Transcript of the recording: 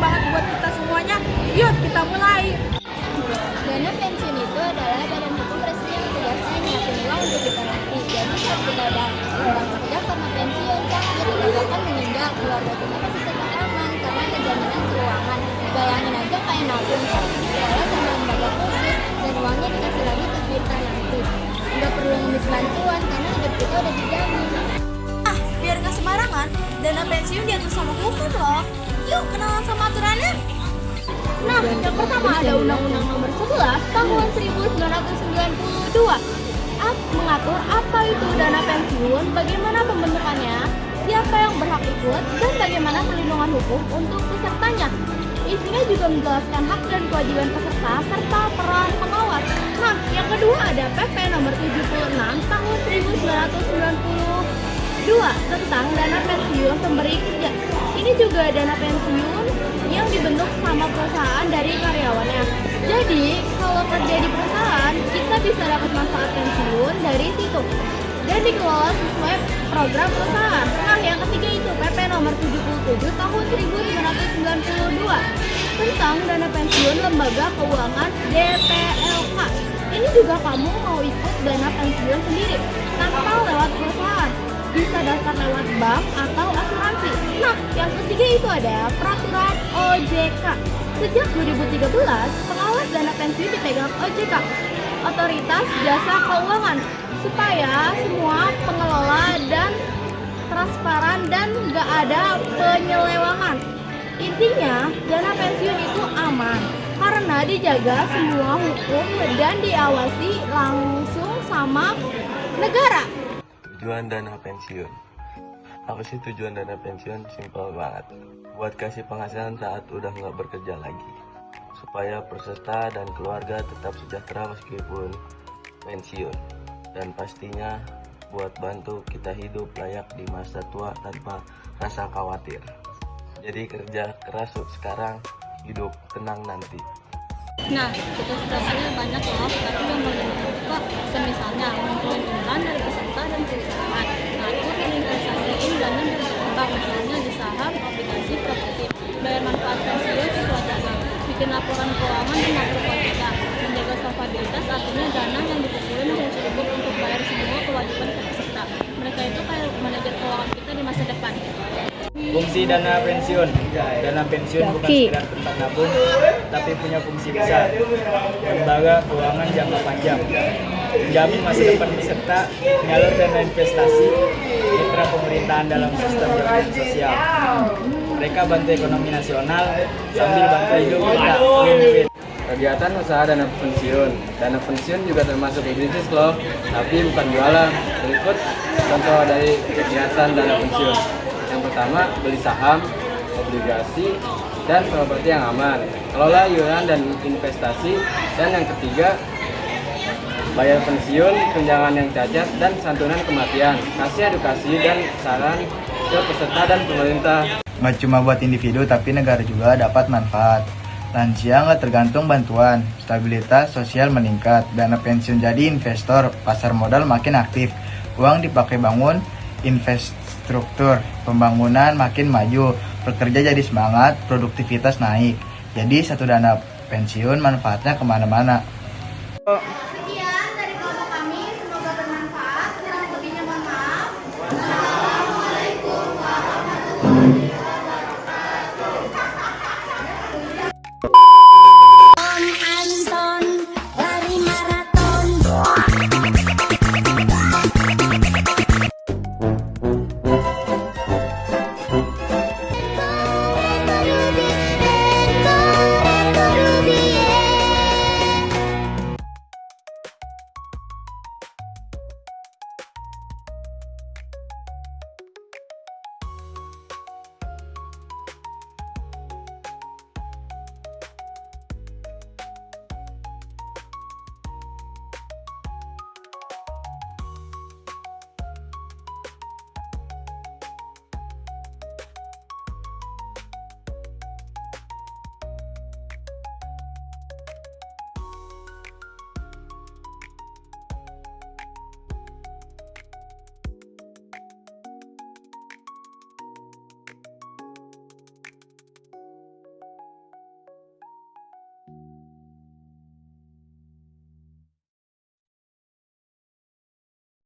banget buat kita semuanya. Yuk kita mulai. Dana pensiun itu adalah badan hukum resmi yang tugasnya nyiapin uang untuk kita nanti. Jadi saat kita udah kerja karena pensiun, sakit, atau bahkan meninggal, keluarga kita pasti tetap aman karena ada jaminan keuangan. Bayangin aja kayak nabung tapi dikelola sama lembaga khusus dan uangnya dikasih lagi ke kita nanti. Nggak perlu ngemis bantuan karena hidup kita udah dijamin. Biar nggak sembarangan, dana pensiun diatur sama hukum loh. Yuk kenalan sama aturannya. Nah, yang pertama ada Undang-Undang Nomor 11 Tahun 1992 mengatur apa itu dana pensiun, bagaimana pembentukannya, siapa yang berhak ikut, dan bagaimana perlindungan hukum untuk pesertanya. Isinya juga menjelaskan hak dan kewajiban peserta serta peran pengawas. Nah, yang kedua ada PP Nomor 76 Tahun 1992 tentang dana pensiun pemberi kerja. Ini juga dana pensiun yang dibentuk sama perusahaan dari karyawannya. Jadi, kalau kerja di perusahaan, kita bisa dapat manfaat pensiun dari situ dan dikelola sesuai program perusahaan. Nah, yang ketiga itu PP Nomor 77 Tahun 1992 tentang dana pensiun lembaga keuangan DPLK. Ini juga kamu mau ikut dana pensiun sendiri tanpa lewat perusahaan. Bisa daftar lewat bank atau asuransi. Nah, yang ketiga itu ada peraturan OJK. Sejak 2013, pengawas dana pensiun dipegang OJK, Otoritas Jasa Keuangan, supaya semua pengelola dan transparan dan nggak ada penyelewengan. Intinya, dana pensiun itu aman karena dijaga semua hukum dan diawasi langsung sama negara. Tujuan dana pensiun. Apa sih tujuan dana pensiun? Simpel banget. Buat kasih penghasilan saat udah nggak bekerja lagi. Supaya peserta dan keluarga tetap sejahtera meskipun pensiun. Dan pastinya buat bantu kita hidup layak di masa tua tanpa rasa khawatir. Jadi kerja keras sekarang, hidup tenang nanti. Nah, cita-citanya banyak loh, tapi yang paling lupa semisalnya ngumpulin iuran dari peserta dan perusahaan, ngatur dan investasiin dana dari bank, misalnya di saham, obligasi, properti, bayar manfaat pensiun sesuai dana, bikin laporan keuangan dan ngatur kewajiban, menjaga stabilitas, artinya dana yang dikumpulin harus cukup untuk bayar semua kewajiban ke peserta. Mereka itu kayak manajer keuangan kita di masa depan. Fungsi dana pensiun. Dana pensiun bukan sekedar tempat nabung, tapi punya fungsi besar. Lembaga keuangan jangka panjang, menjamin masa depan peserta, menyalur dana investasi, mitra pemerintahan dalam sistem jaminan sosial. Mereka bantu ekonomi nasional sambil bantu hidup kita. Kegiatan usaha dana pensiun. Dana pensiun juga termasuk bisnis loh, tapi bukan jualan. Berikut contoh dari kegiatan dana pensiun. Yang pertama, beli saham, obligasi, dan properti yang aman. Kelola iuran dan investasi. Dan yang ketiga, bayar pensiun, tunjangan yang cacat, dan santunan kematian. Kasih edukasi dan saran ke peserta dan pemerintah. Nggak cuma buat individu, tapi negara juga dapat manfaat. Lansia nggak tergantung bantuan, stabilitas sosial meningkat, dana pensiun jadi investor, pasar modal makin aktif, uang dipakai bangun infrastruktur, pembangunan makin maju, pekerja jadi semangat, produktivitas naik. Jadi satu dana pensiun manfaatnya kemana-mana.